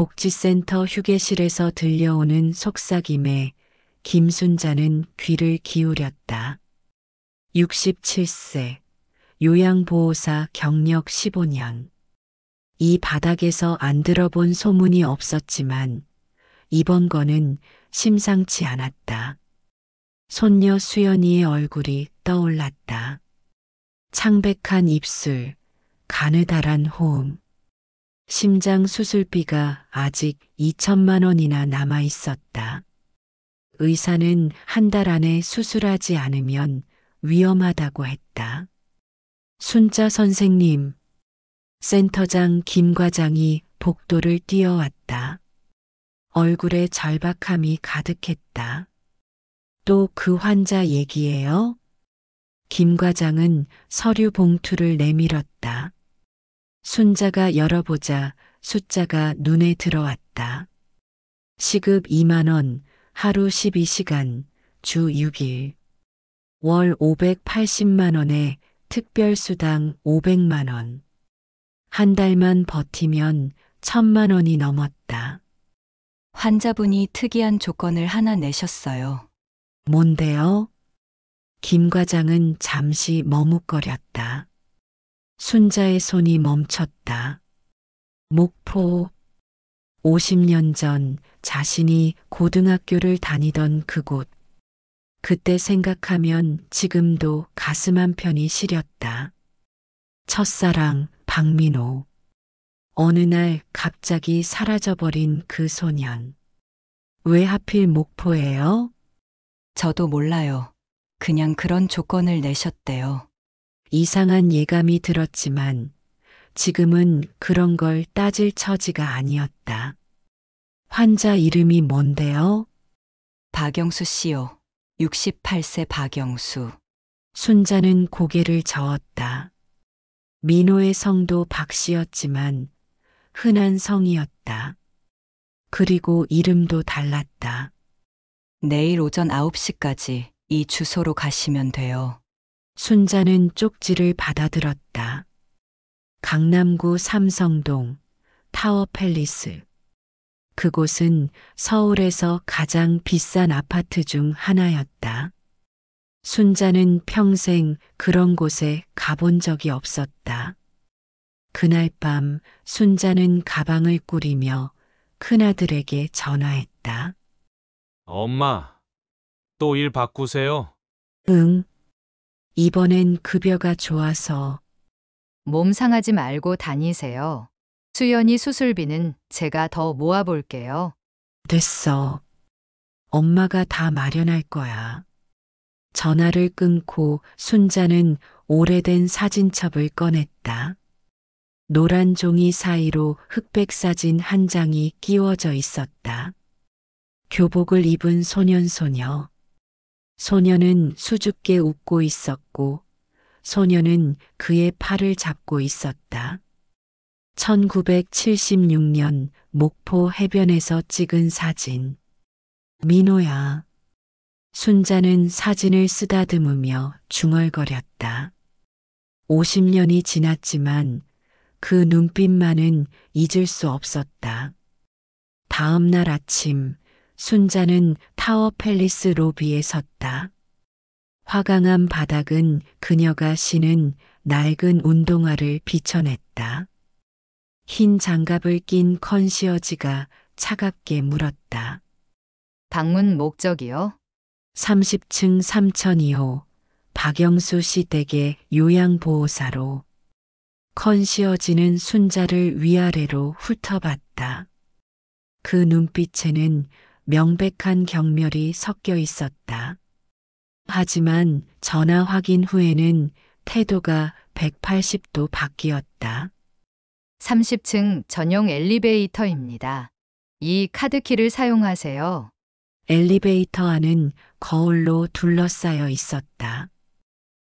복지센터 휴게실에서 들려오는 속삭임에 김순자는 귀를 기울였다. 67세, 요양보호사 경력 15년. 이 바닥에서 안 들어본 소문이 없었지만 이번 거는 심상치 않았다. 손녀 수연이의 얼굴이 떠올랐다. 창백한 입술, 가느다란 호흡. 심장 수술비가 아직 2천만 원이나 남아 있었다. 의사는 한 달 안에 수술하지 않으면 위험하다고 했다. 순자 선생님, 센터장 김 과장이 복도를 뛰어왔다. 얼굴에 절박함이 가득했다. 또 그 환자 얘기예요? 김 과장은 서류 봉투를 내밀었다. 순자가 열어보자 숫자가 눈에 들어왔다. 시급 2만 원, 하루 12시간, 주 6일. 월 580만 원에 특별수당 500만 원. 한 달만 버티면 1,000만 원이 넘었다. 환자분이 특이한 조건을 하나 내셨어요. 뭔데요? 김 과장은 잠시 머뭇거렸다. 순자의 손이 멈췄다. 목포. 50년 전 자신이 고등학교를 다니던 그곳. 그때 생각하면 지금도 가슴 한편이 시렸다. 첫사랑 박민호. 어느 날 갑자기 사라져버린 그 소년. 왜 하필 목포예요? 저도 몰라요. 그냥 그런 조건을 내셨대요. 이상한 예감이 들었지만 지금은 그런 걸 따질 처지가 아니었다. 환자 이름이 뭔데요? 박영수 씨요. 68세 박영수. 순자는 고개를 저었다. 민호의 성도 박씨였지만 흔한 성이었다. 그리고 이름도 달랐다. 내일 오전 9시까지 이 주소로 가시면 돼요. 순자는 쪽지를 받아들었다. 강남구 삼성동 타워팰리스. 그곳은 서울에서 가장 비싼 아파트 중 하나였다. 순자는 평생 그런 곳에 가본 적이 없었다. 그날 밤 순자는 가방을 꾸리며 큰아들에게 전화했다. 엄마, 또 일 바꾸세요? 응. 이번엔 급여가 좋아서. 몸 상하지 말고 다니세요. 수연이 수술비는 제가 더 모아볼게요. 됐어. 엄마가 다 마련할 거야. 전화를 끊고 순자는 오래된 사진첩을 꺼냈다. 노란 종이 사이로 흑백 사진 한 장이 끼워져 있었다. 교복을 입은 소년소녀. 소녀는 수줍게 웃고 있었고 소녀는 그의 팔을 잡고 있었다. 1976년 목포 해변에서 찍은 사진. 민호야. 순자는 사진을 쓰다듬으며 중얼거렸다. 50년이 지났지만 그 눈빛만은 잊을 수 없었다. 다음 날 아침 순자는 타워 팰리스 로비에 섰다. 화강한 바닥은 그녀가 신은 낡은 운동화를 비춰냈다. 흰 장갑을 낀 컨시어지가 차갑게 물었다. 방문 목적이요? 30층 3002호 박영수 씨 댁의 요양보호사로. 컨시어지는 순자를 위아래로 훑어봤다. 그 눈빛에는 명백한 경멸이 섞여 있었다. 하지만 전화 확인 후에는 태도가 180도 바뀌었다. 30층 전용 엘리베이터입니다. 이 카드키를 사용하세요. 엘리베이터 안은 거울로 둘러싸여 있었다.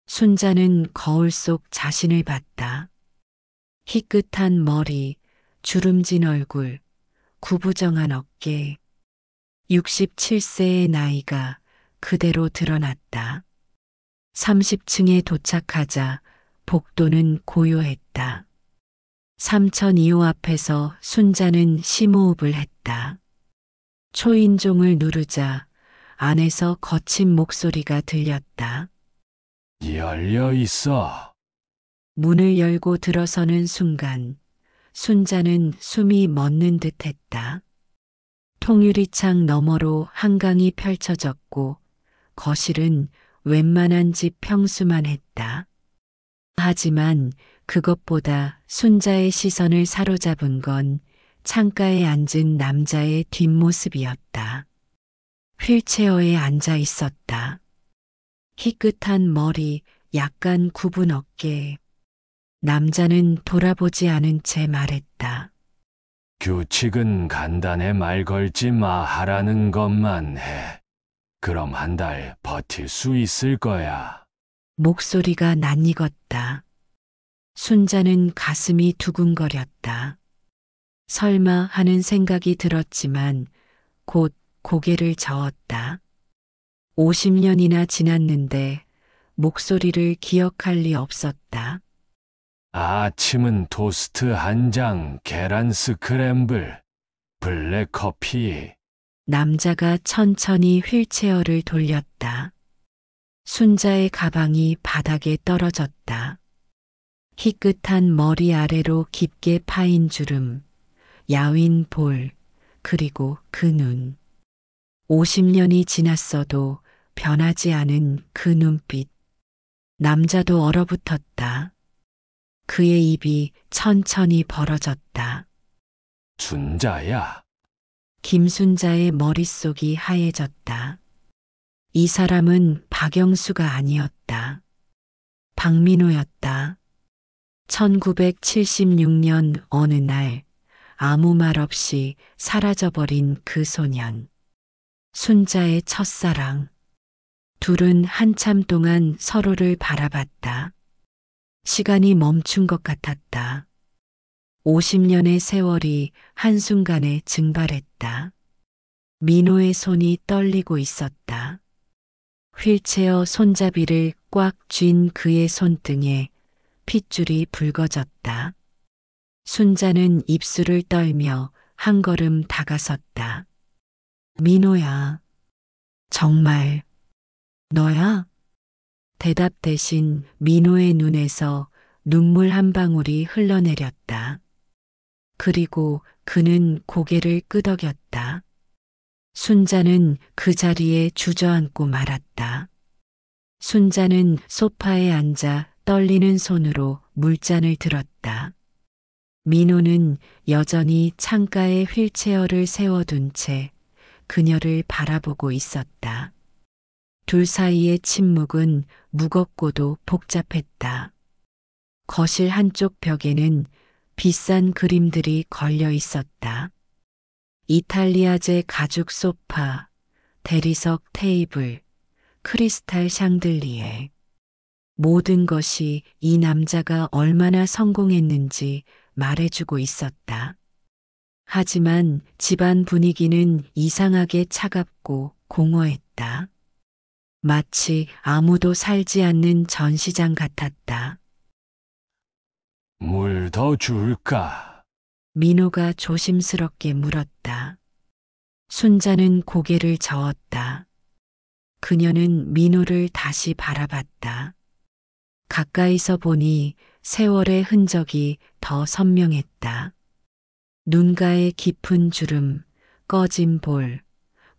순자는 거울 속 자신을 봤다. 희끗한 머리, 주름진 얼굴, 구부정한 어깨. 67세의 나이가 그대로 드러났다. 30층에 도착하자 복도는 고요했다. 삼천 2호 앞에서 순자는 심호흡을 했다. 초인종을 누르자 안에서 거친 목소리가 들렸다. 열려 있어. 문을 열고 들어서는 순간 순자는 숨이 멎는 듯 했다. 통유리창 너머로 한강이 펼쳐졌고 거실은 웬만한 집 평수만 했다. 하지만 그것보다 순자의 시선을 사로잡은 건 창가에 앉은 남자의 뒷모습이었다. 휠체어에 앉아 있었다. 희끗한 머리, 약간 굽은 어깨. 남자는 돌아보지 않은 채 말했다. 규칙은 간단해 말 걸지 마 하라는 것만 해. 그럼 한 달 버틸 수 있을 거야. 목소리가 낯익었다. 순자는 가슴이 두근거렸다. 설마 하는 생각이 들었지만 곧 고개를 저었다. 50년이나 지났는데 목소리를 기억할 리 없었다. 아침은 토스트 한 장, 계란 스크램블, 블랙 커피. 남자가 천천히 휠체어를 돌렸다. 순자의 가방이 바닥에 떨어졌다. 희끗한 머리 아래로 깊게 파인 주름, 야윈 볼, 그리고 그 눈. 50년이 지났어도 변하지 않은 그 눈빛. 남자도 얼어붙었다. 그의 입이 천천히 벌어졌다. 순자야. 김순자의 머릿속이 하얘졌다. 이 사람은 박영수가 아니었다. 박민호였다. 1976년 어느 날 아무 말 없이 사라져버린 그 소년. 순자의 첫사랑. 둘은 한참 동안 서로를 바라봤다. 시간이 멈춘 것 같았다. 50년의 세월이 한순간에 증발했다. 민호의 손이 떨리고 있었다. 휠체어 손잡이를 꽉 쥔 그의 손등에 핏줄이 붉어졌다. 순자는 입술을 떨며 한 걸음 다가섰다. 민호야. 정말 너야? 대답 대신 민호의 눈에서 눈물 한 방울이 흘러내렸다. 그리고 그는 고개를 끄덕였다. 순자는 그 자리에 주저앉고 말았다. 순자는 소파에 앉아 떨리는 손으로 물잔을 들었다. 민호는 여전히 창가에 휠체어를 세워둔 채 그녀를 바라보고 있었다. 둘 사이의 침묵은 무겁고도 복잡했다. 거실 한쪽 벽에는 비싼 그림들이 걸려 있었다. 이탈리아제 가죽 소파, 대리석 테이블, 크리스탈 샹들리에. 모든 것이 이 남자가 얼마나 성공했는지 말해주고 있었다. 하지만 집안 분위기는 이상하게 차갑고 공허했다. 마치 아무도 살지 않는 전시장 같았다. 물 더 줄까? 민호가 조심스럽게 물었다. 순자는 고개를 저었다. 그녀는 민호를 다시 바라봤다. 가까이서 보니 세월의 흔적이 더 선명했다. 눈가의 깊은 주름, 꺼진 볼,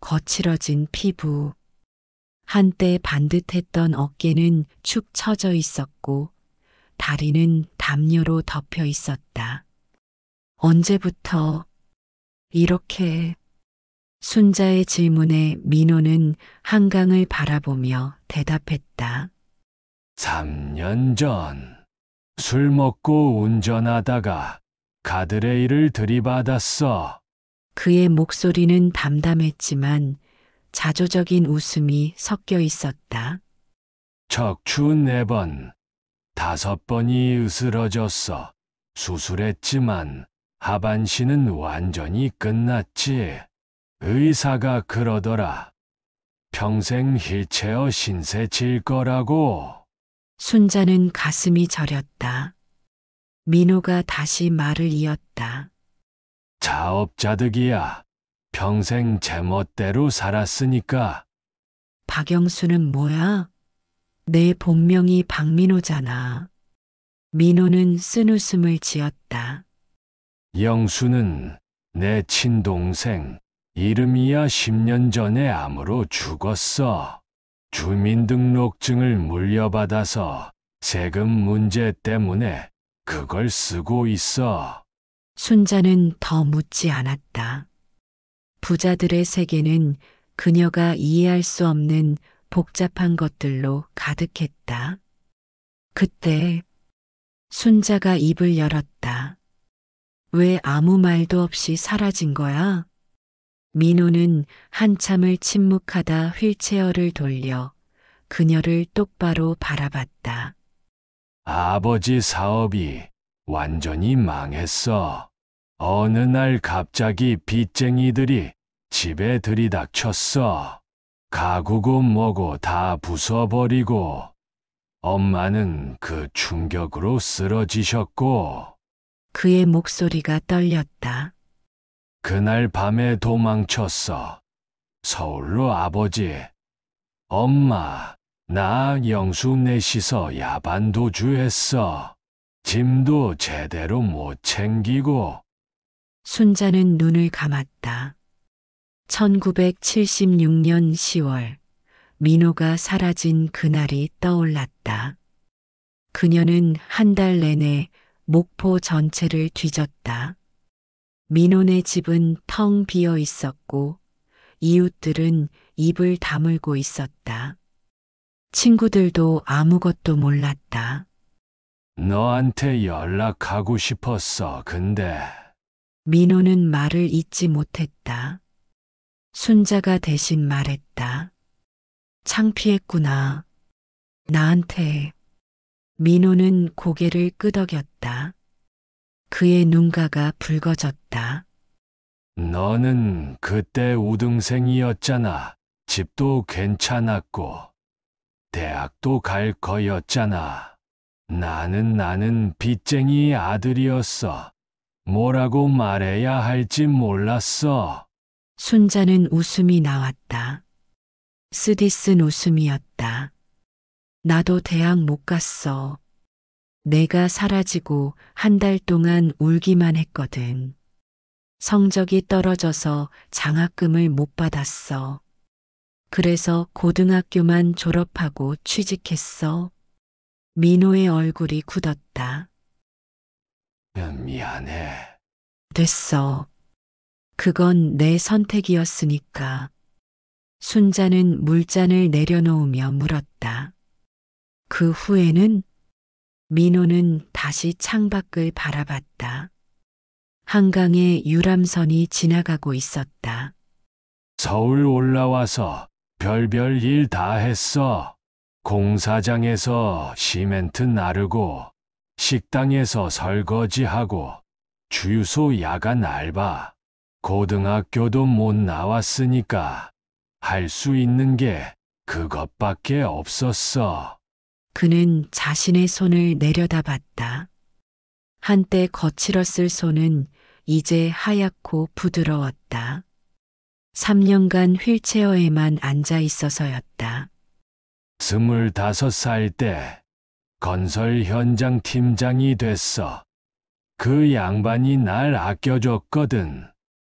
거칠어진 피부. 한때 반듯했던 어깨는 축 처져 있었고 다리는 담요로 덮여 있었다. 언제부터 이렇게? 순자의 질문에 민호는 한강을 바라보며 대답했다. 3년 전. 술 먹고 운전하다가 가드레일을 들이받았어. 그의 목소리는 담담했지만 자조적인 웃음이 섞여 있었다. 척추 4번, 5번이 으스러졌어. 수술했지만 하반신은 완전히 끝났지. 의사가 그러더라. 평생 휠체어 신세 질 거라고. 순자는 가슴이 저렸다. 민호가 다시 말을 이었다. 자업자득이야. 평생 제멋대로 살았으니까. 박영수는 뭐야? 내 본명이 박민호잖아. 민호는 쓴웃음을 지었다. 영수는 내 친동생. 이름이야 10년 전에 암으로 죽었어. 주민등록증을 물려받아서 세금 문제 때문에 그걸 쓰고 있어. 순자는 더 묻지 않았다. 부자들의 세계는 그녀가 이해할 수 없는 복잡한 것들로 가득했다. 그때 순자가 입을 열었다. 왜 아무 말도 없이 사라진 거야? 민호는 한참을 침묵하다 휠체어를 돌려 그녀를 똑바로 바라봤다. 아버지 사업이 완전히 망했어. 어느 날 갑자기 빚쟁이들이 집에 들이닥쳤어. 가구고 뭐고 다 부숴버리고 엄마는 그 충격으로 쓰러지셨고 그의 목소리가 떨렸다. 그날 밤에 도망쳤어. 서울로 아버지, 엄마, 나 영수 넷이서 야반도주했어. 짐도 제대로 못 챙기고. 순자는 눈을 감았다. 1976년 10월, 민호가 사라진 그날이 떠올랐다. 그녀는 한 달 내내 목포 전체를 뒤졌다. 민호네 집은 텅 비어 있었고, 이웃들은 입을 다물고 있었다. 친구들도 아무것도 몰랐다. 너한테 연락하고 싶었어. 근데 민호는 말을 잇지 못했다. 순자가 대신 말했다. 창피했구나. 나한테. 민호는 고개를 끄덕였다. 그의 눈가가 붉어졌다. 너는 그때 우등생이었잖아. 집도 괜찮았고 대학도 갈 거였잖아. 나는 빚쟁이 아들이었어. 뭐라고 말해야 할지 몰랐어. 순자는 웃음이 나왔다. 쓰디쓴 웃음이었다. 나도 대학 못 갔어. 내가 사라지고 한 달 동안 울기만 했거든. 성적이 떨어져서 장학금을 못 받았어. 그래서 고등학교만 졸업하고 취직했어. 민호의 얼굴이 굳었다. 미안해. 됐어. 그건 내 선택이었으니까. 순자는 물잔을 내려놓으며 물었다. 그 후에는? 민호는 다시 창밖을 바라봤다. 한강에 유람선이 지나가고 있었다. 서울 올라와서 별별 일 다 했어. 공사장에서 시멘트 나르고, 식당에서 설거지하고, 주유소 야간 알바, 고등학교도 못 나왔으니까 할 수 있는 게 그것밖에 없었어. 그는 자신의 손을 내려다봤다. 한때 거칠었을 손은 이제 하얗고 부드러웠다. 3년간 휠체어에만 앉아 있어서였다. 25살 때 건설 현장 팀장이 됐어. 그 양반이 날 아껴줬거든.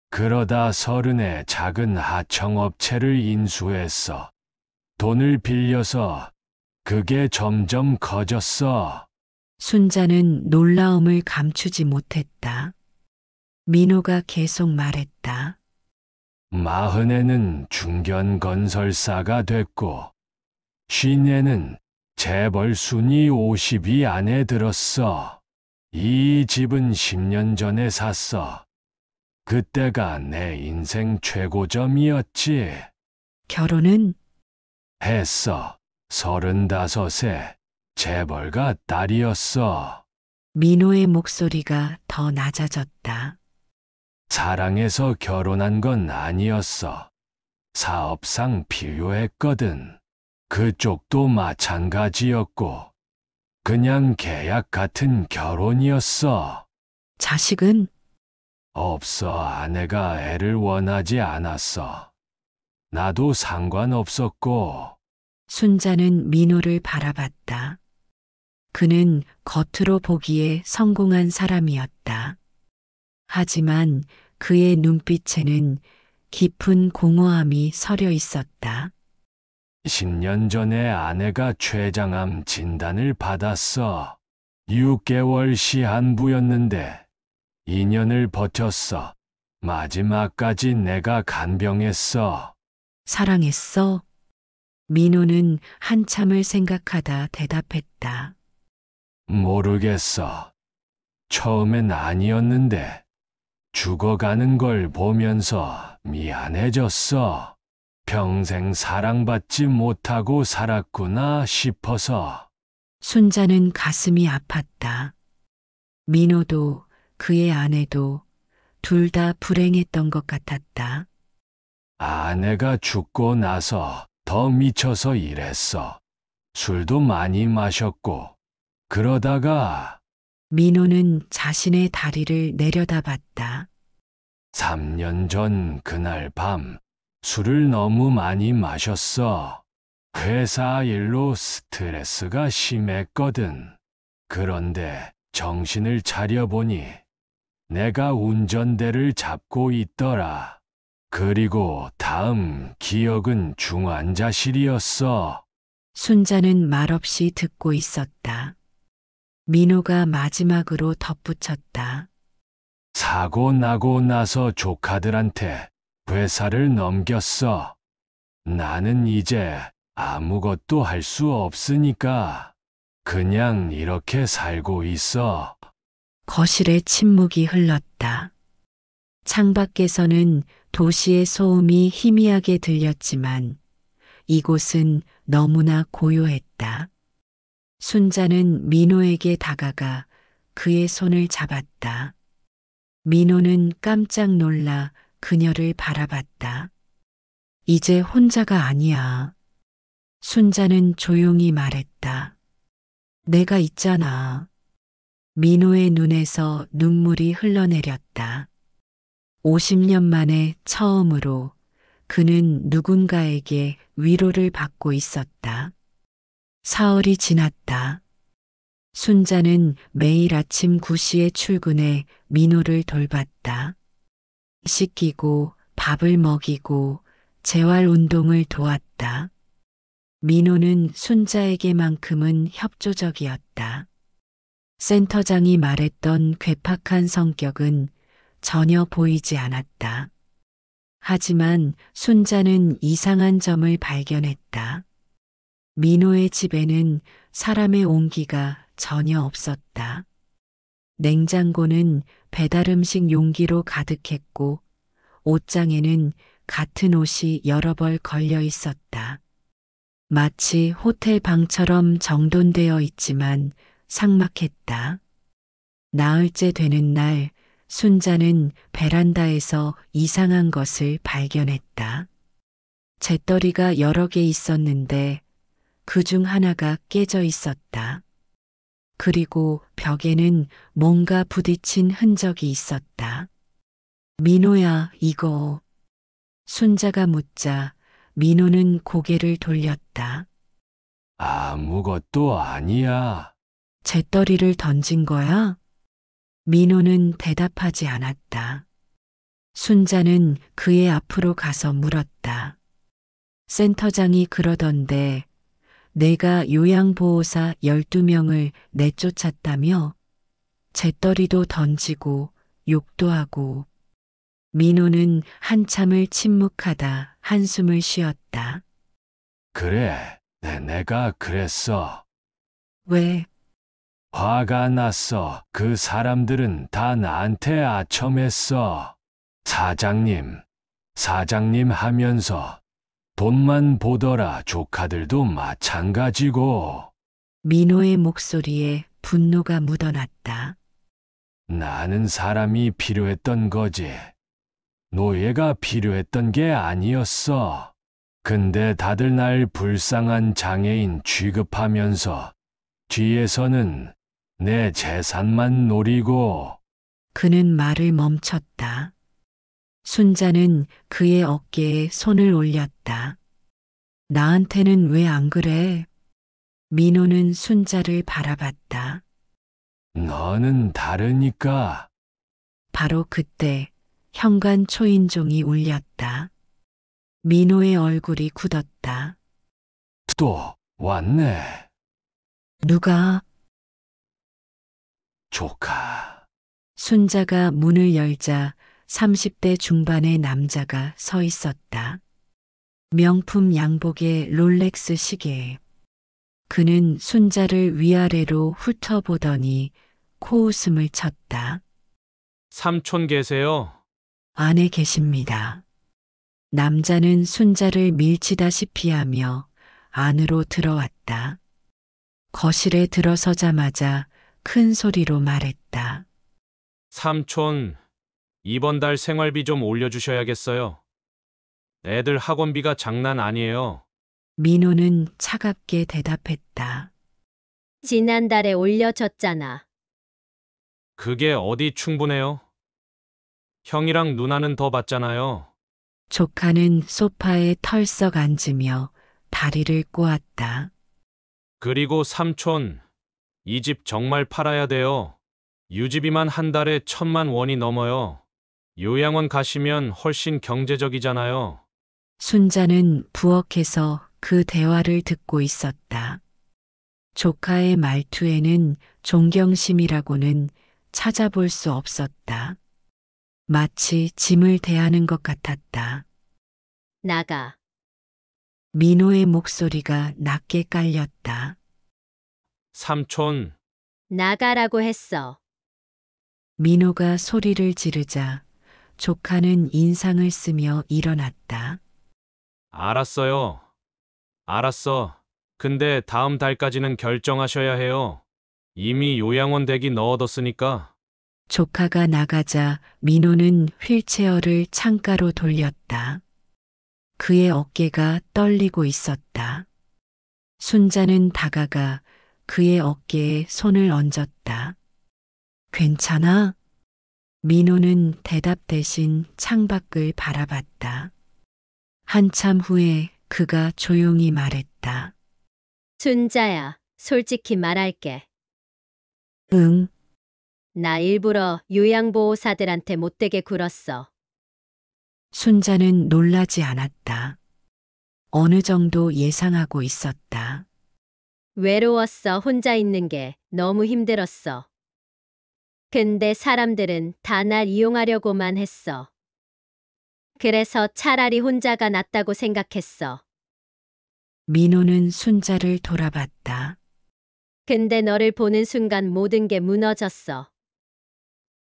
그러다 30에 작은 하청업체를 인수했어. 돈을 빌려서 그게 점점 커졌어. 순자는 놀라움을 감추지 못했다. 민호가 계속 말했다. 40에는 중견건설사가 됐고 50에는 재벌 순위 50위 안에 들었어. 이 집은 10년 전에 샀어. 그때가 내 인생 최고점이었지. 결혼은? 했어. 35에 재벌가 딸이었어. 민호의 목소리가 더 낮아졌다. 사랑해서 결혼한 건 아니었어. 사업상 필요했거든. 그쪽도 마찬가지였고. 그냥 계약 같은 결혼이었어. 자식은? 없어. 아내가 애를 원하지 않았어. 나도 상관없었고. 순자는 민호를 바라봤다. 그는 겉으로 보기에 성공한 사람이었다. 하지만 그의 눈빛에는 깊은 공허함이 서려 있었다. 10년 전에 아내가 췌장암 진단을 받았어. 6개월 시한부였는데 2년을 버텼어. 마지막까지 내가 간병했어. 사랑했어? 민호는 한참을 생각하다 대답했다. 모르겠어. 처음엔 아니었는데 죽어가는 걸 보면서 미안해졌어. 평생 사랑받지 못하고 살았구나 싶어서. 순자는 가슴이 아팠다. 민호도 그의 아내도 둘 다 불행했던 것 같았다. 아내가 죽고 나서 더 미쳐서 일했어. 술도 많이 마셨고. 그러다가 민호는 자신의 다리를 내려다봤다. 3년 전 그날 밤 술을 너무 많이 마셨어. 회사 일로 스트레스가 심했거든. 그런데 정신을 차려보니 내가 운전대를 잡고 있더라. 그리고 다음 기억은 중환자실이었어. 순자는 말없이 듣고 있었다. 민호가 마지막으로 덧붙였다. 사고 나고 나서 조카들한테 회사를 넘겼어. 나는 이제 아무것도 할 수 없으니까 그냥 이렇게 살고 있어. 거실에 침묵이 흘렀다. 창밖에서는 도시의 소음이 희미하게 들렸지만 이곳은 너무나 고요했다. 순자는 민호에게 다가가 그의 손을 잡았다. 민호는 깜짝 놀라 그녀를 바라봤다. 이제 혼자가 아니야. 순자는 조용히 말했다. 내가 있잖아. 민호의 눈에서 눈물이 흘러내렸다. 50년 만에 처음으로 그는 누군가에게 위로를 받고 있었다. 사흘이 지났다. 순자는 매일 아침 9시에 출근해 민호를 돌봤다. 씻기고 밥을 먹이고 재활 운동을 도왔다. 민호는 순자에게만큼은 협조적이었다. 센터장이 말했던 괴팍한 성격은 전혀 보이지 않았다. 하지만 순자는 이상한 점을 발견했다. 민호의 집에는 사람의 온기가 전혀 없었다. 냉장고는 배달 음식 용기로 가득했고 옷장에는 같은 옷이 여러 벌 걸려 있었다. 마치 호텔 방처럼 정돈되어 있지만 삭막했다. 나흘째 되는 날 순자는 베란다에서 이상한 것을 발견했다. 재떨이가 여러 개 있었는데 그중 하나가 깨져 있었다. 그리고 벽에는 뭔가 부딪힌 흔적이 있었다. 민호야, 이거. 순자가 묻자 민호는 고개를 돌렸다. 아무것도 아니야. 재떨이를 던진 거야? 민호는 대답하지 않았다. 순자는 그의 앞으로 가서 물었다. 센터장이 그러던데 내가 요양보호사 12명을 내쫓았다며? 재떨이도 던지고 욕도 하고. 민호는 한참을 침묵하다 한숨을 쉬었다. 그래, 내가 그랬어. 왜? 화가 났어. 그 사람들은 다 나한테 아첨했어. 사장님 하면서 돈만 보더라. 조카들도 마찬가지고. 민호의 목소리에 분노가 묻어났다. 나는 사람이 필요했던 거지. 노예가 필요했던 게 아니었어. 근데 다들 날 불쌍한 장애인 취급하면서 뒤에서는 내 재산만 노리고 그는 말을 멈췄다. 순자는 그의 어깨에 손을 올렸다. 나한테는 왜 안 그래? 민호는 순자를 바라봤다. 너는 다르니까. 바로 그때 현관 초인종이 울렸다. 민호의 얼굴이 굳었다. 또 왔네. 누가? 조카. 순자가 문을 열자 30대 중반의 남자가 서 있었다. 명품 양복에 롤렉스 시계. 그는 순자를 위아래로 훑어보더니 코웃음을 쳤다. 삼촌 계세요? 안에 계십니다. 남자는 순자를 밀치다시피 하며 안으로 들어왔다. 거실에 들어서자마자 큰 소리로 말했다. 삼촌, 이번 달 생활비 좀 올려주셔야겠어요. 애들 학원비가 장난 아니에요. 민호는 차갑게 대답했다. 지난달에 올려줬잖아. 그게 어디 충분해요? 형이랑 누나는 더 받잖아요. 조카는 소파에 털썩 앉으며 다리를 꼬았다. 그리고 삼촌, 이 집 정말 팔아야 돼요. 유지비만 한 달에 1,000만 원이 넘어요. 요양원 가시면 훨씬 경제적이잖아요. 순자는 부엌에서 그 대화를 듣고 있었다. 조카의 말투에는 존경심이라고는 찾아볼 수 없었다. 마치 짐을 대하는 것 같았다. 나가. 민호의 목소리가 낮게 깔렸다. 삼촌, 나가라고 했어. 민호가 소리를 지르자 조카는 인상을 쓰며 일어났다. 알았어요. 알았어. 근데 다음 달까지는 결정하셔야 해요. 이미 요양원 대기 넣어뒀으니까. 조카가 나가자 민호는 휠체어를 창가로 돌렸다. 그의 어깨가 떨리고 있었다. 순자는 다가가 그의 어깨에 손을 얹었다. 괜찮아? 민호는 대답 대신 창밖을 바라봤다. 한참 후에 그가 조용히 말했다. 순자야, 솔직히 말할게. 응, 나 일부러 요양보호사들한테 못되게 굴었어. 순자는 놀라지 않았다. 어느 정도 예상하고 있었다. 외로웠어. 혼자 있는 게 너무 힘들었어. 근데 사람들은 다 날 이용하려고만 했어. 그래서 차라리 혼자가 낫다고 생각했어. 민호는 순자를 돌아봤다. 근데 너를 보는 순간 모든 게 무너졌어.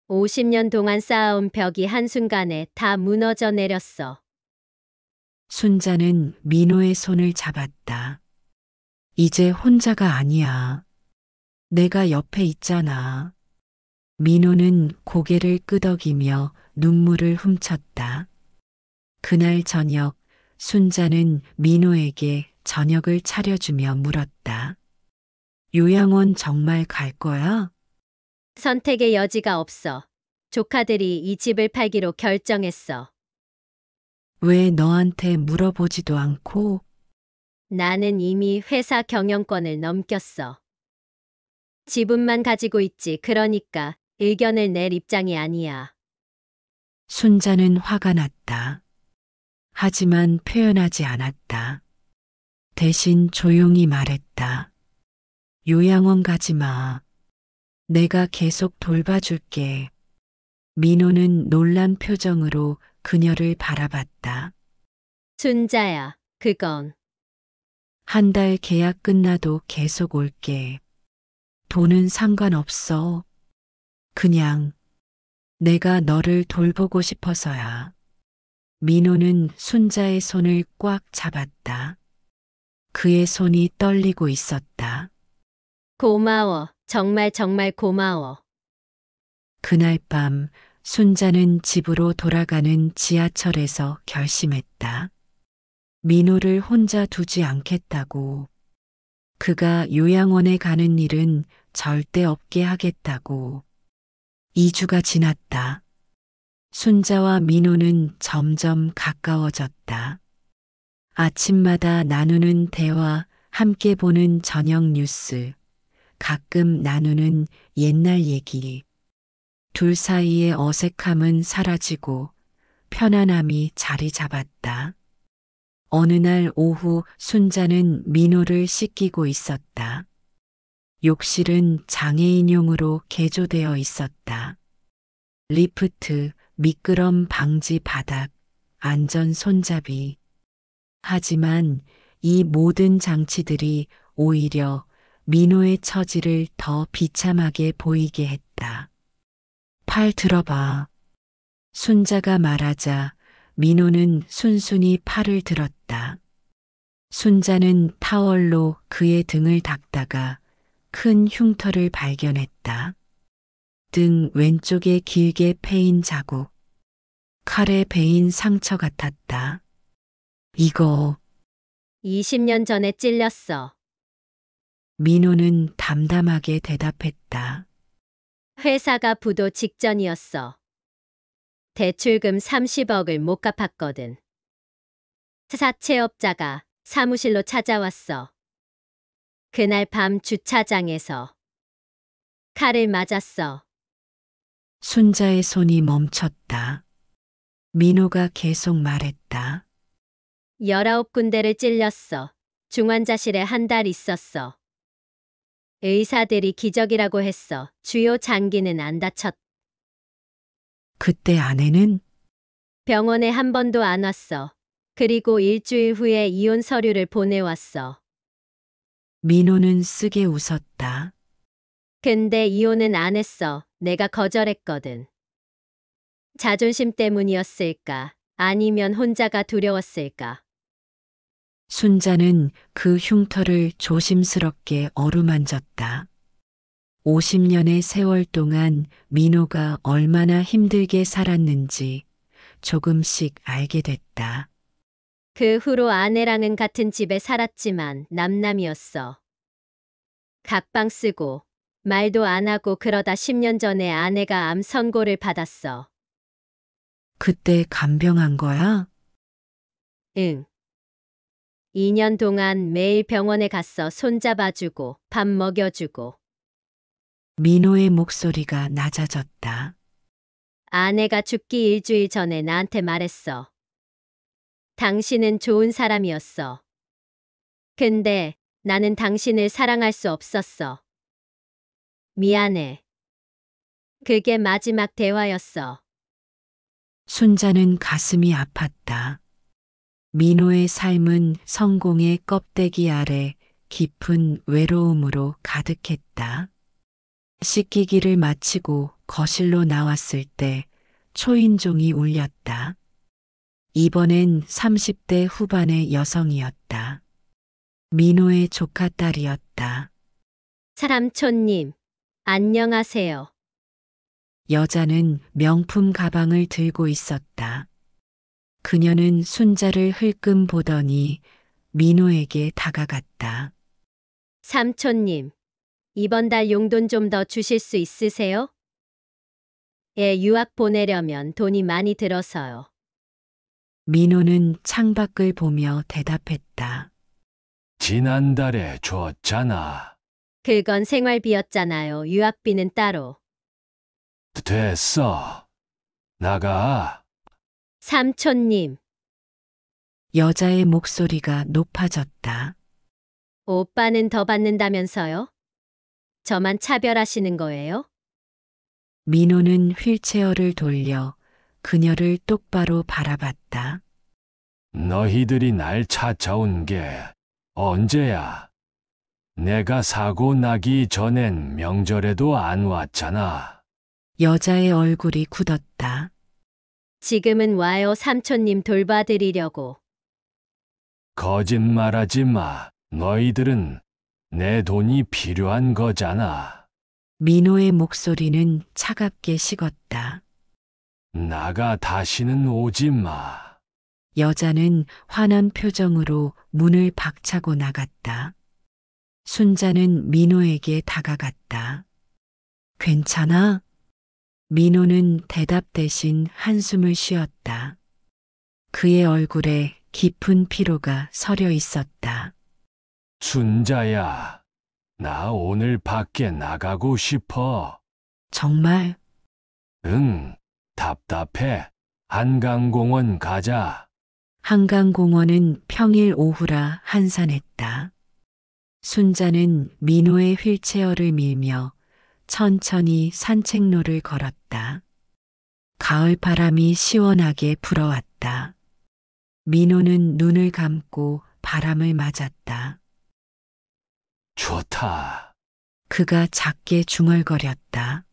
50년 동안 쌓아온 벽이 한순간에 다 무너져 내렸어. 순자는 민호의 손을 잡았다. 이제 혼자가 아니야. 내가 옆에 있잖아. 민호는 고개를 끄덕이며 눈물을 훔쳤다. 그날 저녁 순자는 민호에게 저녁을 차려주며 물었다. 요양원 정말 갈 거야? 선택의 여지가 없어. 조카들이 이 집을 팔기로 결정했어. 왜 너한테 물어보지도 않고? 나는 이미 회사 경영권을 넘겼어. 지분만 가지고 있지. 그러니까 의견을 낼 입장이 아니야. 순자는 화가 났다. 하지만 표현하지 않았다. 대신 조용히 말했다. 요양원 가지 마. 내가 계속 돌봐줄게. 민호는 놀란 표정으로 그녀를 바라봤다. 순자야, 그건. 한 달 계약 끝나도 계속 올게. 돈은 상관없어. 그냥 내가 너를 돌보고 싶어서야. 민호는 순자의 손을 꽉 잡았다. 그의 손이 떨리고 있었다. 고마워. 정말 정말 고마워. 그날 밤 순자는 집으로 돌아가는 지하철에서 결심했다. 민호를 혼자 두지 않겠다고. 그가 요양원에 가는 일은 절대 없게 하겠다고. 2주가 지났다. 순자와 민호는 점점 가까워졌다. 아침마다 나누는 대화, 함께 보는 저녁 뉴스, 가끔 나누는 옛날 얘기. 둘 사이의 어색함은 사라지고 편안함이 자리 잡았다. 어느 날 오후 순자는 민호를 씻기고 있었다. 욕실은 장애인용으로 개조되어 있었다. 리프트, 미끄럼 방지 바닥, 안전 손잡이. 하지만 이 모든 장치들이 오히려 민호의 처지를 더 비참하게 보이게 했다. 팔 들어봐. 순자가 말하자 민호는 순순히 팔을 들었다. 순자는 타월로 그의 등을 닦다가 큰 흉터를 발견했다. 등 왼쪽에 길게 패인 자국. 칼에 베인 상처 같았다. 이거 20년 전에 찔렸어. 민호는 담담하게 대답했다. 회사가 부도 직전이었어. 대출금 30억을 못 갚았거든. 사채업자가 사무실로 찾아왔어. 그날 밤 주차장에서 칼을 맞았어. 순자의 손이 멈췄다. 민호가 계속 말했다. 19군데를 찔렸어. 중환자실에 한 달 있었어. 의사들이 기적이라고 했어. 주요 장기는 안 다쳤. 그때 아내는 병원에 한 번도 안 왔어. 그리고 일주일 후에 이혼 서류를 보내왔어. 민호는 쓰게 웃었다. 근데 이혼은 안 했어. 내가 거절했거든. 자존심 때문이었을까? 아니면 혼자가 두려웠을까? 순자는 그 흉터를 조심스럽게 어루만졌다. 50년의 세월 동안 민호가 얼마나 힘들게 살았는지 조금씩 알게 됐다. 그 후로 아내랑은 같은 집에 살았지만 남남이었어. 각방 쓰고 말도 안 하고 그러다 10년 전에 아내가 암 선고를 받았어. 그때 간병한 거야? 응. 2년 동안 매일 병원에 갔어. 손잡아주고 밥 먹여주고. 민호의 목소리가 낮아졌다. 아내가 죽기 일주일 전에 나한테 말했어. 당신은 좋은 사람이었어. 근데 나는 당신을 사랑할 수 없었어. 미안해. 그게 마지막 대화였어. 순자는 가슴이 아팠다. 민호의 삶은 성공의 껍데기 아래 깊은 외로움으로 가득했다. 씻기기를 마치고 거실로 나왔을 때 초인종이 울렸다. 이번엔 30대 후반의 여성이었다. 민호의 조카딸이었다. 사람촌님, 안녕하세요. 여자는 명품 가방을 들고 있었다. 그녀는 순자를 흘끔 보더니 민호에게 다가갔다. 삼촌님, 이번 달 용돈 좀 더 주실 수 있으세요? 애 유학 보내려면 돈이 많이 들어서요. 민호는 창밖을 보며 대답했다. 지난달에 줬잖아. 그건 생활비였잖아요. 유학비는 따로. 됐어. 나가. 삼촌님, 여자의 목소리가 높아졌다. 오빠는 더 받는다면서요? 저만 차별하시는 거예요? 민호는 휠체어를 돌려 그녀를 똑바로 바라봤다. 너희들이 날 찾아온 게 언제야? 내가 사고 나기 전엔 명절에도 안 왔잖아. 여자의 얼굴이 굳었다. 지금은 와요. 삼촌님 돌봐드리려고. 거짓말하지 마. 너희들은 내 돈이 필요한 거잖아. 민호의 목소리는 차갑게 식었다. 나가 다시는 오지 마. 여자는 화난 표정으로 문을 박차고 나갔다. 순자는 민호에게 다가갔다. 괜찮아? 민호는 대답 대신 한숨을 쉬었다. 그의 얼굴에 깊은 피로가 서려 있었다. 순자야, 나 오늘 밖에 나가고 싶어. 정말? 응, 답답해. 한강공원 가자. 한강공원은 평일 오후라 한산했다. 순자는 민호의 휠체어를 밀며 천천히 산책로를 걸었다. 가을 바람이 시원하게 불어왔다. 민호는 눈을 감고 바람을 맞았다. 좋다. 그가 작게 중얼거렸다.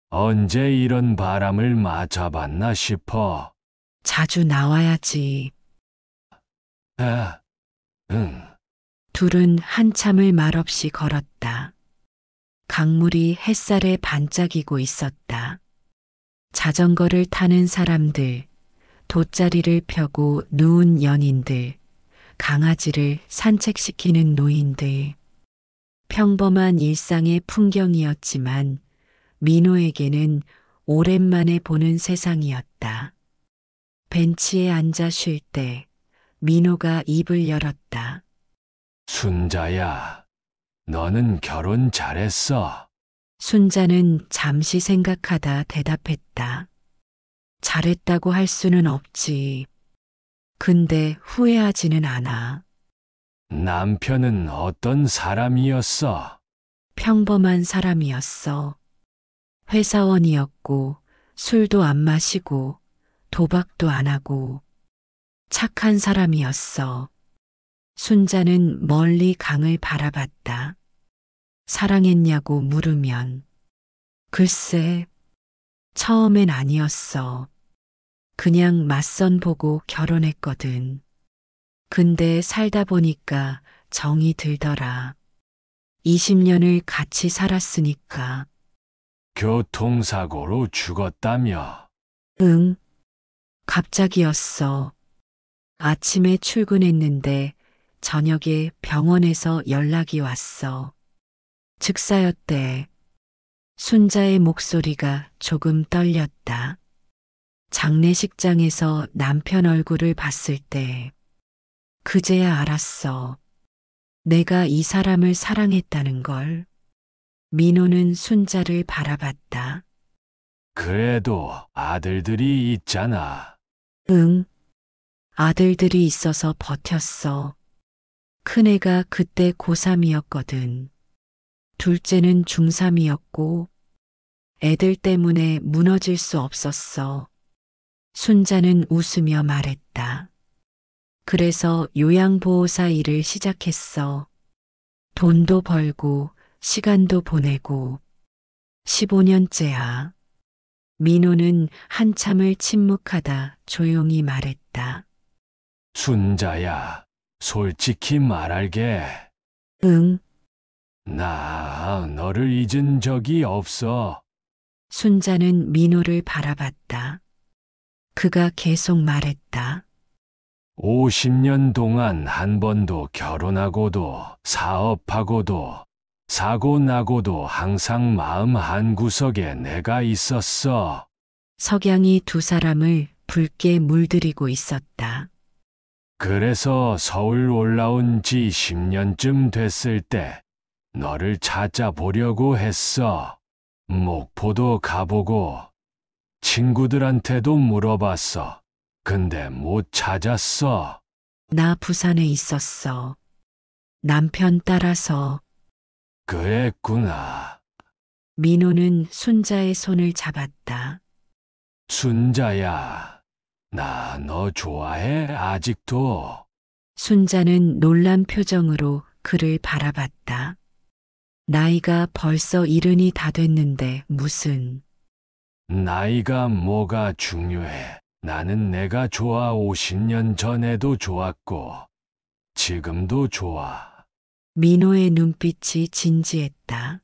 언제 이런 바람을 맞아봤나 싶어. 자주 나와야지. 아, 응. 둘은 한참을 말없이 걸었다. 강물이 햇살에 반짝이고 있었다. 자전거를 타는 사람들, 돗자리를 펴고 누운 연인들, 강아지를 산책시키는 노인들. 평범한 일상의 풍경이었지만 민호에게는 오랜만에 보는 세상이었다. 벤치에 앉아 쉴 때 민호가 입을 열었다. 순자야, 너는 결혼 잘했어. 순자는 잠시 생각하다 대답했다. 잘했다고 할 수는 없지. 근데 후회하지는 않아. 남편은 어떤 사람이었어? 평범한 사람이었어. 회사원이었고 술도 안 마시고 도박도 안 하고 착한 사람이었어. 순자는 멀리 강을 바라봤다. 사랑했냐고 물으면 글쎄, 처음엔 아니었어. 그냥 맞선 보고 결혼했거든. 근데 살다 보니까 정이 들더라. 20년을 같이 살았으니까. 교통사고로 죽었다며. 응, 갑자기였어. 아침에 출근했는데 저녁에 병원에서 연락이 왔어. 즉사였대. 순자의 목소리가 조금 떨렸다. 장례식장에서 남편 얼굴을 봤을 때 그제야 알았어. 내가 이 사람을 사랑했다는 걸. 민호는 순자를 바라봤다. 그래도 아들들이 있잖아. 응, 아들들이 있어서 버텼어. 큰애가 그때 고3이었거든. 둘째는 중3이었고 애들 때문에 무너질 수 없었어. 순자는 웃으며 말했다. 그래서 요양보호사 일을 시작했어. 돈도 벌고 시간도 보내고 15년째야. 민호는 한참을 침묵하다 조용히 말했다. 순자야, 솔직히 말할게. 응, 나 너를 잊은 적이 없어. 순자는 민호를 바라봤다. 그가 계속 말했다. 50년 동안 한 번도 결혼하고도 사업하고도 사고 나고도 항상 마음 한구석에 내가 있었어. 석양이 두 사람을 붉게 물들이고 있었다. 그래서 서울 올라온 지 10년쯤 됐을 때 너를 찾아보려고 했어. 목포도 가보고 친구들한테도 물어봤어. 근데 못 찾았어. 나 부산에 있었어. 남편 따라서. 그랬구나. 민호는 순자의 손을 잡았다. 순자야, 나 너 좋아해, 아직도. 순자는 놀란 표정으로 그를 바라봤다. 나이가 벌써 70이 다 됐는데 무슨. 나이가 뭐가 중요해. 나는 내가 좋아 50년 전에도 좋았고, 지금도 좋아. 민호의 눈빛이 진지했다.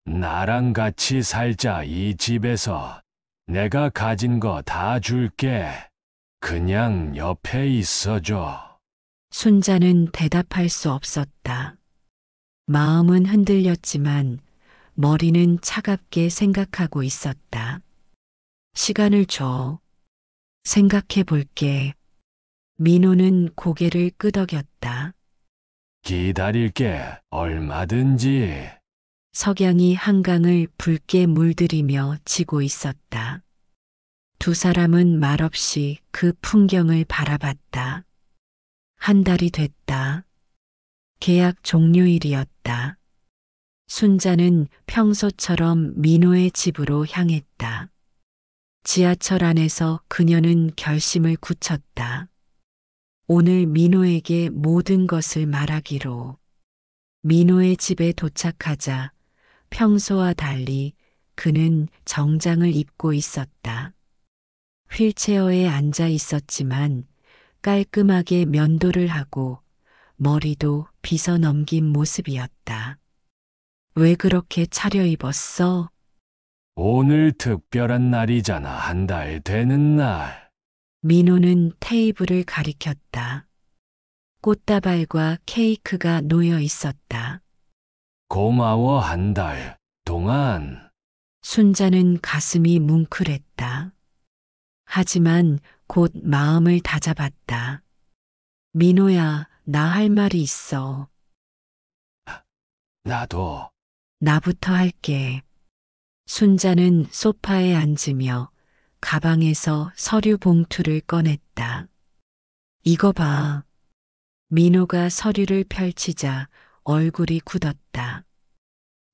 나랑 같이 살자. 이 집에서 내가 가진 거 다 줄게. 그냥 옆에 있어줘. 순자는 대답할 수 없었다. 마음은 흔들렸지만 머리는 차갑게 생각하고 있었다. 시간을 줘. 생각해 볼게. 민호는 고개를 끄덕였다. 기다릴게, 얼마든지. 석양이 한강을 붉게 물들이며 지고 있었다. 두 사람은 말없이 그 풍경을 바라봤다. 한 달이 됐다. 계약 종료일이었다. 순자는 평소처럼 민호의 집으로 향했다. 지하철 안에서 그녀는 결심을 굳혔다. 오늘 민호에게 모든 것을 말하기로. 민호의 집에 도착하자 평소와 달리 그는 정장을 입고 있었다. 휠체어에 앉아 있었지만 깔끔하게 면도를 하고 머리도 빗어 넘긴 모습이었다. 왜 그렇게 차려입었어? 오늘 특별한 날이잖아, 한 달 되는 날. 민호는 테이블을 가리켰다. 꽃다발과 케이크가 놓여 있었다. 고마워, 한 달 동안. 순자는 가슴이 뭉클했다. 하지만 곧 마음을 다잡았다. 민호야, 나 할 말이 있어. 나도. 나부터 할게. 순자는 소파에 앉으며 가방에서 서류 봉투를 꺼냈다. 이거 봐. 민호가 서류를 펼치자 얼굴이 굳었다.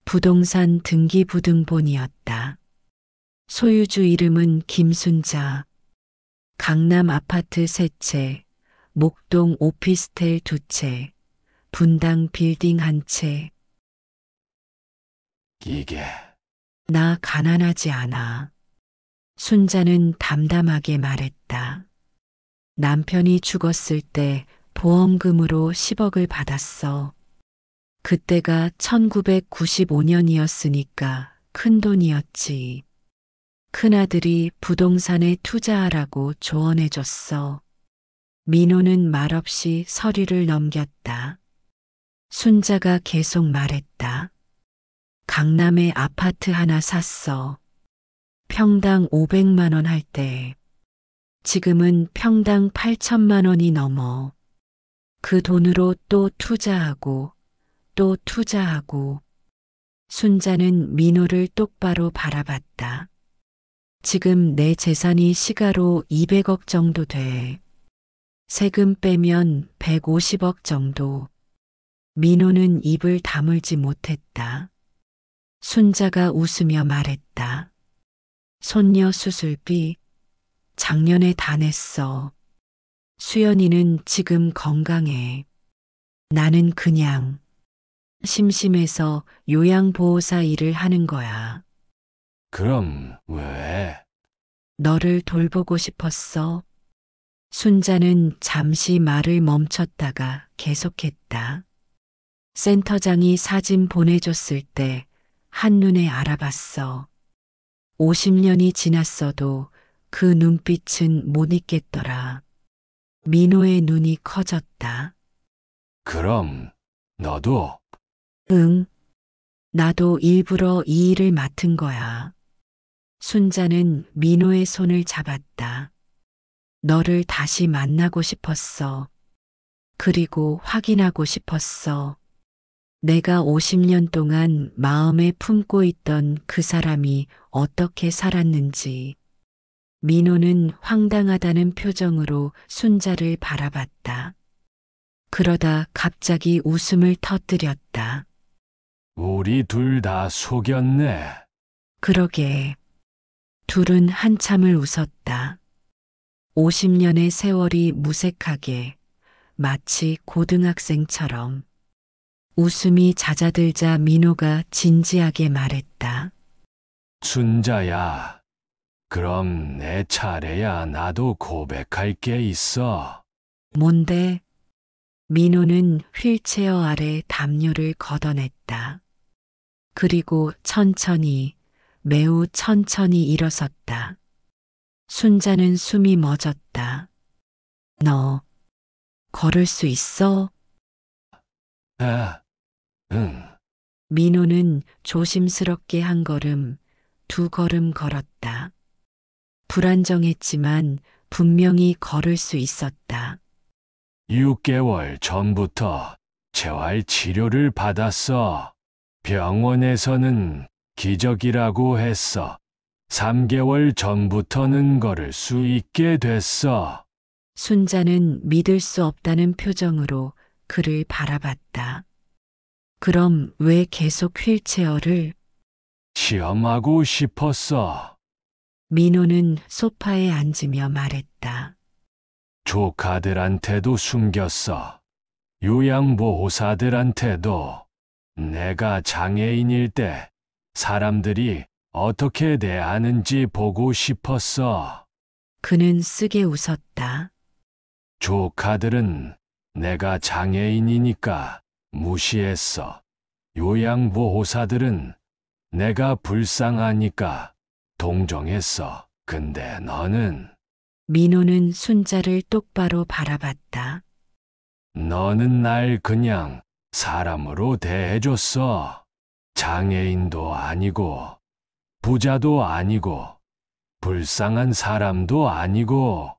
부동산 등기부등본이었다. 소유주 이름은 김순자. 강남 아파트 3채, 목동 오피스텔 2채, 분당 빌딩 1채. 이게 나 가난하지 않아. 순자는 담담하게 말했다. 남편이 죽었을 때 보험금으로 10억을 받았어. 그때가 1995년이었으니까 큰 돈이었지. 큰아들이 부동산에 투자하라고 조언해줬어. 민호는 말없이 서류를 넘겼다. 순자가 계속 말했다. 강남에 아파트 하나 샀어. 평당 500만 원 할 때. 지금은 평당 8천만 원이 넘어. 그 돈으로 또 투자하고 또 투자하고. 순자는 민호를 똑바로 바라봤다. 지금 내 재산이 시가로 200억 정도 돼. 세금 빼면 150억 정도. 민호는 입을 다물지 못했다. 순자가 웃으며 말했다. 손녀 수술비 작년에 다 냈어. 수연이는 지금 건강해. 나는 그냥 심심해서 요양보호사 일을 하는 거야. 그럼 왜? 너를 돌보고 싶었어. 순자는 잠시 말을 멈췄다가 계속했다. 센터장이 사진 보내줬을 때 한눈에 알아봤어. 50년이 지났어도 그 눈빛은 못 잊겠더라. 민호의 눈이 커졌다. 그럼 너도? 응. 나도 일부러 이 일을 맡은 거야. 순자는 민호의 손을 잡았다. 너를 다시 만나고 싶었어. 그리고 확인하고 싶었어. 내가 50년 동안 마음에 품고 있던 그 사람이 어떻게 살았는지. 민호는 황당하다는 표정으로 순자를 바라봤다. 그러다 갑자기 웃음을 터뜨렸다. 우리 둘 다 속였네. 그러게. 둘은 한참을 웃었다. 50년의 세월이 무색하게, 마치 고등학생처럼. 웃음이 잦아들자 민호가 진지하게 말했다. 순자야, 그럼 내 차례야. 나도 고백할 게 있어. 뭔데? 민호는 휠체어 아래 담요를 걷어냈다. 그리고 천천히, 매우 천천히 일어섰다. 순자는 숨이 멎었다. 너, 걸을 수 있어? 응. 민호는 조심스럽게 한 걸음, 두 걸음 걸었다. 불안정했지만 분명히 걸을 수 있었다. 6개월 전부터 재활 치료를 받았어. 병원에서는 기적이라고 했어. 3개월 전부터는 걸을 수 있게 됐어. 순자는 믿을 수 없다는 표정으로 그를 바라봤다. 그럼 왜 계속 휠체어를? 시험하고 싶었어. 민호는 소파에 앉으며 말했다. 조카들한테도 숨겼어. 요양보호사들한테도. 내가 장애인일 때 사람들이 어떻게 대하는지 보고 싶었어. 그는 쓰게 웃었다. 조카들은 내가 장애인이니까 무시했어. 요양보호사들은 내가 불쌍하니까 동정했어. 근데 너는 민호는 순자를 똑바로 바라봤다. 날 그냥 사람으로 대해줬어. 장애인도 아니고, 부자도 아니고, 불쌍한 사람도 아니고,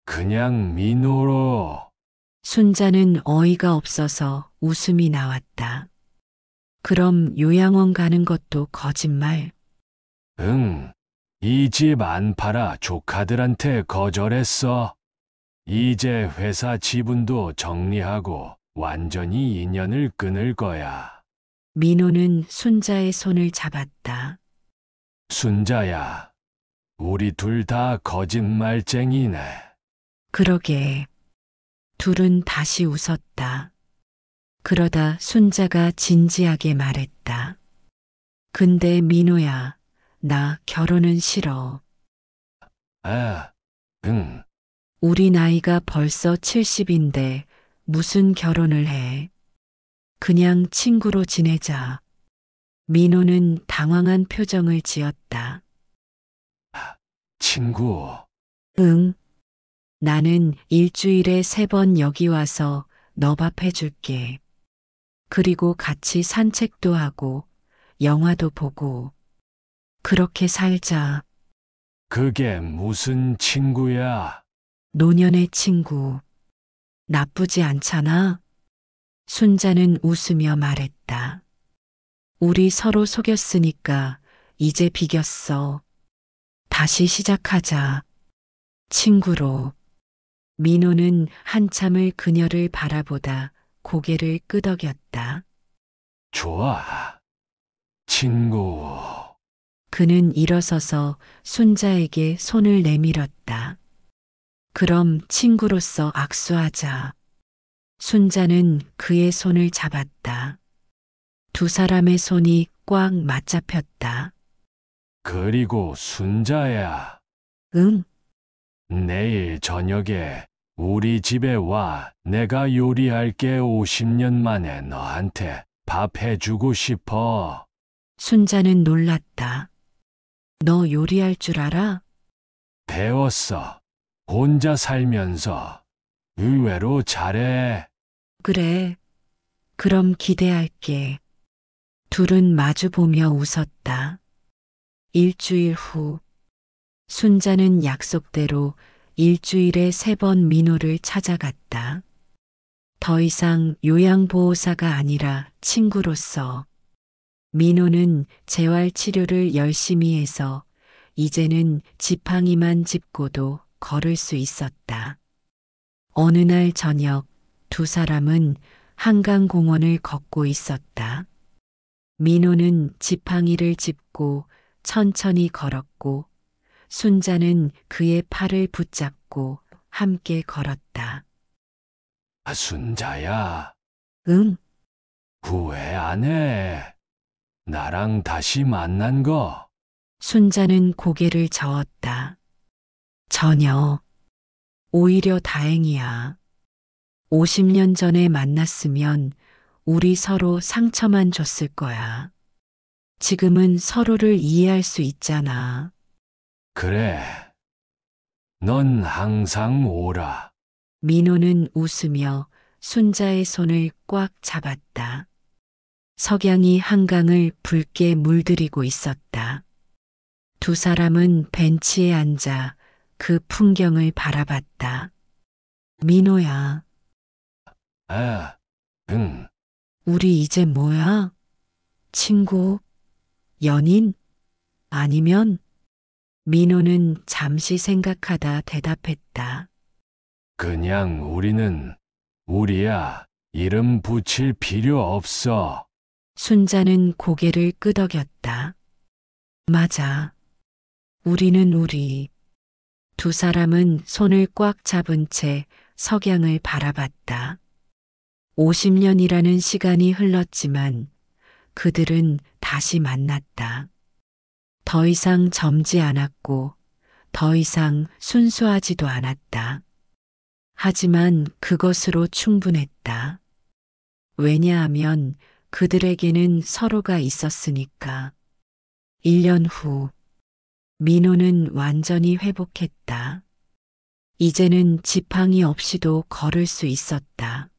그냥 민호로. 순자는 어이가 없어서 웃음이 나왔다. 그럼 요양원 가는 것도 거짓말? 응, 이 집 안 팔아 조카들한테 거절했어. 이제 회사 지분도 정리하고 완전히 인연을 끊을 거야. 민호는 순자의 손을 잡았다. 순자야, 우리 둘 다 거짓말쟁이네. 그러게. 둘은 다시 웃었다. 그러다 순자가 진지하게 말했다. 근데 민호야, 나 결혼은 싫어. 아, 응. 우리 나이가 벌써 70인데 무슨 결혼을 해. 그냥 친구로 지내자. 민호는 당황한 표정을 지었다. 친구, 응. 나는 일주일에 3번 여기 와서 너 밥 해줄게. 그리고 같이 산책도 하고 영화도 보고 그렇게 살자. 그게 무슨 친구야? 노년의 친구. 나쁘지 않잖아? 순자는 웃으며 말했다. 우리 서로 속였으니까 이제 비겼어. 다시 시작하자. 친구로. 민호는 한참을 그녀를 바라보다 고개를 끄덕였다. 좋아. 친구. 그는 일어서서 순자에게 손을 내밀었다. 그럼 친구로서 악수하자. 순자는 그의 손을 잡았다. 두 사람의 손이 꽉 맞잡혔다. 그리고 순자야, 응, 내일 저녁에 우리 집에 와. 내가 요리할게. 50년 만에 너한테 밥 해주고 싶어. 순자는 놀랐다. 너 요리할 줄 알아? 배웠어. 혼자 살면서 의외로 잘해. 그래. 그럼 기대할게. 둘은 마주보며 웃었다. 일주일 후, 순자는 약속대로 일주일에 3번 민호를 찾아갔다. 더 이상 요양보호사가 아니라 친구로서. 민호는 재활치료를 열심히 해서 이제는 지팡이만 짚고도 걸을 수 있었다. 어느 날 저녁 두 사람은 한강공원을 걷고 있었다. 민호는 지팡이를 짚고 천천히 걸었고 순자는 그의 팔을 붙잡고 함께 걸었다. 순자야, 응, 후회 안 해. 나랑 다시 만난 거. 순자는 고개를 저었다. 전혀. 오히려 다행이야. 50년 전에 만났으면 우리 서로 상처만 줬을 거야. 지금은 서로를 이해할 수 있잖아. 그래. 넌 항상 오라. 민호는 웃으며 순자의 손을 꽉 잡았다. 석양이 한강을 붉게 물들이고 있었다. 두 사람은 벤치에 앉아 그 풍경을 바라봤다. 민호야, 아, 응, 우리 이제 뭐야? 친구? 연인? 아니면? 민호는 잠시 생각하다 대답했다. 그냥 우리는 우리야. 이름 붙일 필요 없어. 순자는 고개를 끄덕였다. 맞아. 우리는 우리. 두 사람은 손을 꽉 잡은 채 석양을 바라봤다. 50년이라는 시간이 흘렀지만 그들은 다시 만났다. 더 이상 젊지 않았고 더 이상 순수하지도 않았다. 하지만 그것으로 충분했다. 왜냐하면 그들에게는 서로가 있었으니까. 1년 후, 민호는 완전히 회복했다. 이제는 지팡이 없이도 걸을 수 있었다.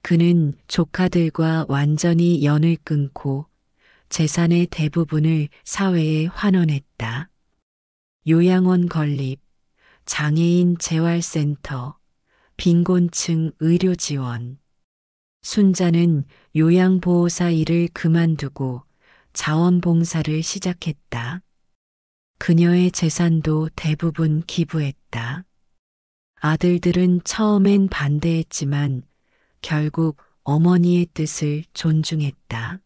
그는 조카들과 완전히 연을 끊고 재산의 대부분을 사회에 환원했다. 요양원 건립, 장애인 재활센터, 빈곤층 의료 지원. 순자는 요양보호사 일을 그만두고 자원봉사를 시작했다. 그녀의 재산도 대부분 기부했다. 아들들은 처음엔 반대했지만 결국 어머니의 뜻을 존중했다.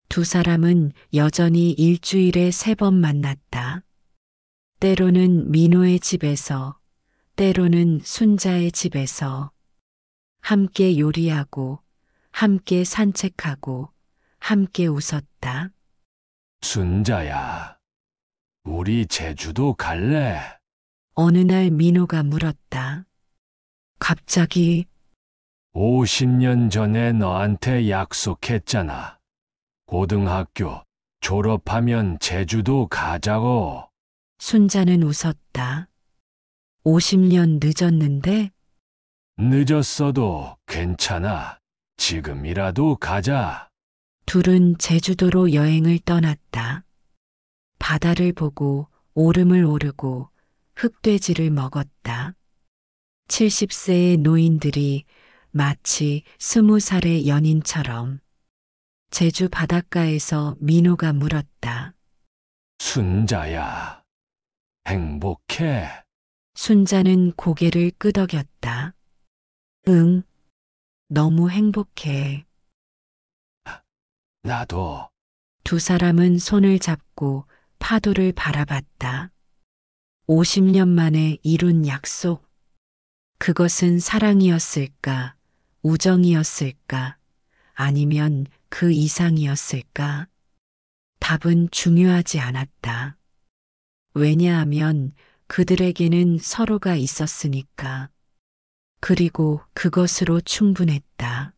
두 사람은 여전히 일주일에 3번 만났다. 때로는 민호의 집에서, 때로는 순자의 집에서 함께 요리하고, 함께 산책하고, 함께 웃었다. 순자야, 우리 제주도 갈래? 어느 날 민호가 물었다. 갑자기 50년 전에 너한테 약속했잖아. 고등학교 졸업하면 제주도 가자고. 순자는 웃었다. 50년 늦었는데 늦었어도 괜찮아. 지금이라도 가자. 둘은 제주도로 여행을 떠났다. 바다를 보고 오름을 오르고 흑돼지를 먹었다. 70세의 노인들이 마치 20살의 연인처럼. 제주 바닷가에서 민호가 물었다. 순자야, 행복해? 순자는 고개를 끄덕였다. 응, 너무 행복해. 나도. 두 사람은 손을 잡고 파도를 바라봤다. 50년 만에 이룬 약속. 그것은 사랑이었을까? 우정이었을까? 아니면 그 이상이었을까? 답은 중요하지 않았다. 왜냐하면 그들에게는 서로가 있었으니까. 그리고 그것으로 충분했다.